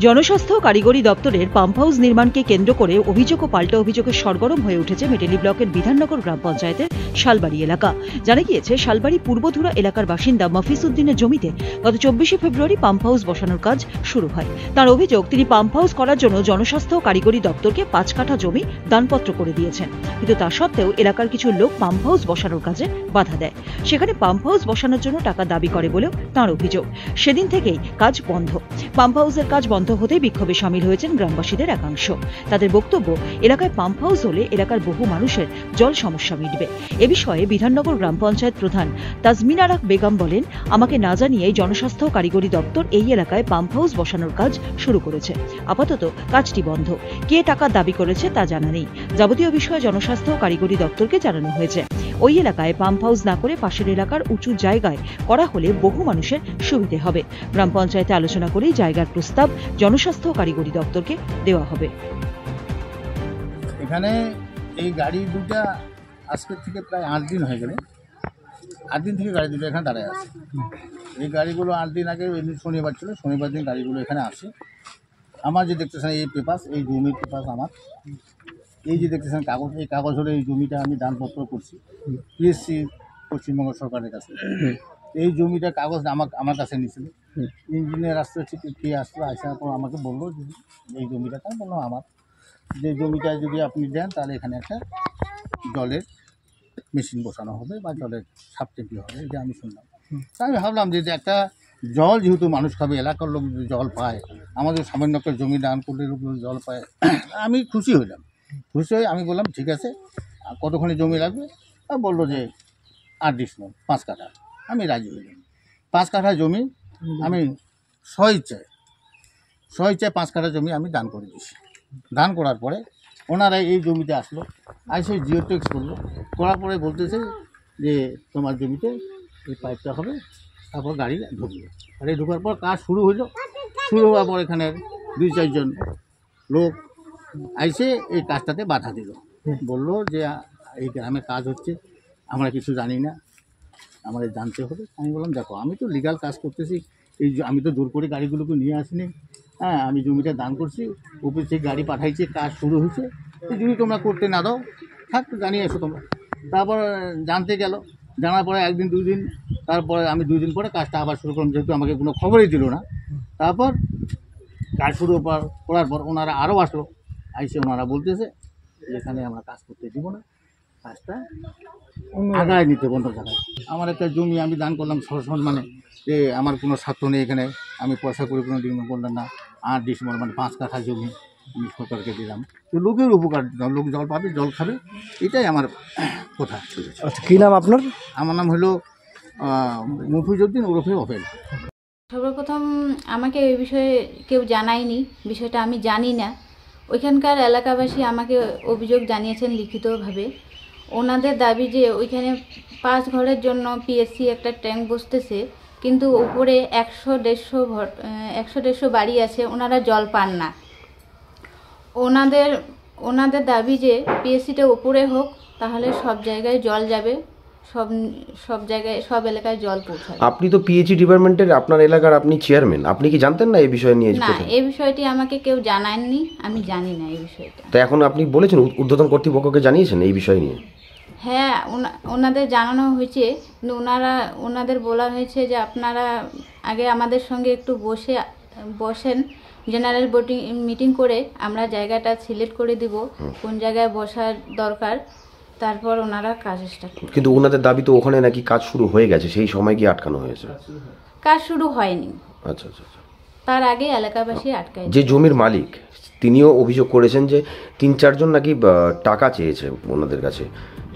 জনস্বাস্থ্য কারিগরি দপ্তরের পাম্প হাউস নির্মাণকে কেন্দ্র করে অভিযোগ ও পাল্টা অভিযোগে সরগরম হয়ে উঠেছে মেটেলি ব্লকের বিধাননগর গ্রাম পঞ্চায়েতের শালবাড়ি এলাকা। জানা গিয়েছে, শালবাড়ি পূর্বধুরা এলাকার বাসিন্দা মফিজ উদ্দিনের জমিতে গত 24শে ফেব্রুয়ারি পাম্প হাউস বসানোর কাজ শুরু হয়। তার অভিযোগ, তিনি পাম্প হাউস করার জন্য জনস্বাস্থ্য কারিগরি দপ্তরকে 5 কাঠা জমি দানপত্র করে দিয়েছেন, কিন্তু তা সত্ত্বেও এলাকার কিছু লোক পাম্প হাউস বসানোর কাজে বাধা দেয়। সেখানে পাম্প হাউস বসানোর জন্য টাকা দাবি করে বলেও তাঁর অভিযোগ। সেদিন থেকেই কাজ বন্ধ। পাম্প হাউসের কাজ বন্ধ হতেই বিক্ষোভে সামিল হয়েছেন গ্রামবাসীদের একাংশ। তাদের বক্তব্য, এলাকায় পাম্প হাউস হলে এলাকার বহু মানুষের জল সমস্যা মিটবে। এ বিষয়ে বিধাননগর গ্রাম পঞ্চায়েত প্রধান তাজমিনারা বেগম বলেন, আমাকে না জানিয়েই জনস্বাস্থ্য কারিগরি দপ্তর এই এলাকায় পাম্প হাউস বসানোর কাজ শুরু করেছে। আপাতত কাজটি বন্ধ। কে টাকা দাবি করেছে তা জানা নেই। যাবতীয় বিষয়ে জনস্বাস্থ্য কারিগরি দপ্তরকে জানানো হয়েছে। ওই এলাকায় পাম্প হাউস না করে পাশের এলাকার উঁচু জায়গায় করা হলে বহু মানুষের সুবিধে হবে। গ্রাম পঞ্চায়েতে আলোচনা করেই জায়গার প্রস্তাব জনস্বাস্থ্য কারিগরি দপ্তরকে দেওয়া হবে। এখানে এই গাড়ি দুটা আজকের থেকে প্রায় 8 দিন হয়ে গেলে, 8 দিন থেকে গাড়ি দুটো এখানে দাঁড়ায় আছে। এই গাড়িগুলো 8 দিন আগে এমনি শনিবার ছিল, শনিবার দিন গাড়িগুলো এখানে আসে। আমার যে দেখতেছেন এই পেপার, এই জমির পেপার আমার, এই যে দেখতেছেন কাগজ, এই কাগজ হলে এই জমিটা আমি দানপত্র করছি পিএসসি পশ্চিমবঙ্গ সরকারের কাছে। এই জমিটা কাগজ আমার কাছে নিয়েছিল। ইঞ্জিনিয়ার আসতে কে আসলো, আসার পর আমাকে বললো যে এই জমিটা, তাই বললাম আমার যে জমিটা যদি আপনি দেন তাহলে এখানে একটা জলের মেশিন বসানো হবে বা জলের সাবটেপি হবে, এটা আমি শুনলাম। তাই আমি ভাবলাম যে একটা জল যেহেতু মানুষ খাবে, এলাকার লোক যদি জল পায়, আমাদের সামান্য একটা জমি দান করলে লোকগুলো জল পায়, আমি খুশি হইলাম। খুশি হয়ে আমি বললাম ঠিক আছে, কতখানি জমি লাগবে? আর বললো যে 8 ডিসেম্বর 5 কাঠা। আমি রাজি হইলাম। 5 কাঠা জমি আমি স্বইচ্ছায় 5 কাঠা জমি আমি দান করে দিয়েছি। দান করার পরে ওনারা এই জমিতে আসলো, এসে জিও ট্যাক্স করলো, করার পরে বলতেছে যে তোমার জমিতে এই পাইপটা হবে, তারপর গাড়ি ঢুকলো। গাড়ি ঢোকার পর কাজ শুরু হইলো। শুরু হওয়ার পর এখানে 2-4 জন লোক আইসে এই কাজটাতে বাধা দিল। বললো যে এই গ্রামে কাজ হচ্ছে, আমরা কিছু জানি না, আমাদের জানতে হবে। আমি বললাম দেখো, আমি তো লিগাল কাজ করতেছি, আমি তো জোর করে গাড়িগুলোকে নিয়ে আসিনি। হ্যাঁ, আমি জমিটা দান করছি, অফিস থেকে গাড়ি পাঠাইছে, কাজ শুরু হয়েছে। যদি তোমরা করতে না দাও, থাক, জানিয়ে এসো তোমরা। তারপর জানতে গেল, জানার পরে 1 দিন 2 দিন, তারপরে আমি 2 দিন পরে কাজটা আবার শুরু করলাম, যেহেতু আমাকে কোনো খবরই দিল না। তারপর কাজ শুরু করার পর ওনারা আরও আসলো, আইসে ওনারা বলতেছে এখানে আমরা কাজ করতে দিব না, কাজটা আগায় নিতে বন্ধ জায়গায়। আমার একটা জমি আমি দান করলাম মানে যে আমার কোনো স্বার্থ নেই এখানে, আমি পয়সা করে কোনো দিন বললাম না। 8 ডিসেম্বর মানে 5 কাঠা জমি আমি সরকারকে দিলাম, তো লোকের উপকার দিতাম, লোক জল পাবে, জল খাবে, এটাই আমার কথা। আচ্ছা, কী নাম আপনার? আমার নাম হলো মফিজ উদ্দিন ওরফে অফেল। সর্বপ্রথম আমাকে এই বিষয়ে কেউ জানায়নি, বিষয়টা আমি জানি না। ওইখানকার এলাকাবাসী আমাকে অভিযোগ জানিয়েছেন লিখিতভাবে। ওনাদের দাবি যে ওইখানে 5 ঘরের জন্য পিএসসি একটা ট্যাঙ্ক বসতেছে, কিন্তু উপরে 100-150 বাড়ি আছে, ওনারা জল পান না। ওনাদের দাবি যে পিএসসিটা উপরে হোক, তাহলে সব জায়গায় জল যাবে, সব জায়গায়, সব এলাকায় জল পৌঁছাবে। আপনি তো পিএইচই ডিপার্টমেন্টের, আপনার এলাকার আপনি চেয়ারম্যান, আপনি কি জানতেন না এই বিষয় নিয়ে? না, এই বিষয়টি আমাকে কেউ জানায়নি, আমি জানি না এই বিষয়টা। তো এখন আপনি বলেছেন ঊর্ধ্বতন কর্তৃপক্ষকে জানিয়েছেন এই বিষয় নিয়ে? হ্যাঁ, ওনাদের জানানো হয়েছে, কিন্তু ওনাদের বলা হয়েছে যে আপনারা আগে আমাদের সঙ্গে একটু বসেন, জেনারেল মিটিং করে আমরা জায়গাটা সিলেক্ট করে দিব কোন জায়গায় বসার দরকার, তারপর ওনারা কাজ স্টার্ট করবে। কিন্তু ওনাদের দাবি তো ওখানে নাকি কাজ শুরু হয়ে গেছে, সেই সময় কি আটকানো হয়েছে? কাজ শুরু হয়নি। আচ্ছা আচ্ছা। তার আগে এলাকাবাসী আটকায়। যে জমির মালিক তিনিও অভিযোগ করেছেন যে 3-4 জন নাকি টাকা চেয়েছে ওনাদের কাছে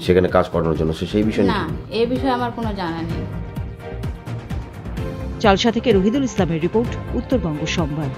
সেখানে কাজ করানোর জন্য, সেই বিষয়ে না, এই বিষয়ে আমার কোনো জানা নেই। চালসা থেকে রহিদুল ইসলামের রিপোর্ট, উত্তরবঙ্গ সংবাদ।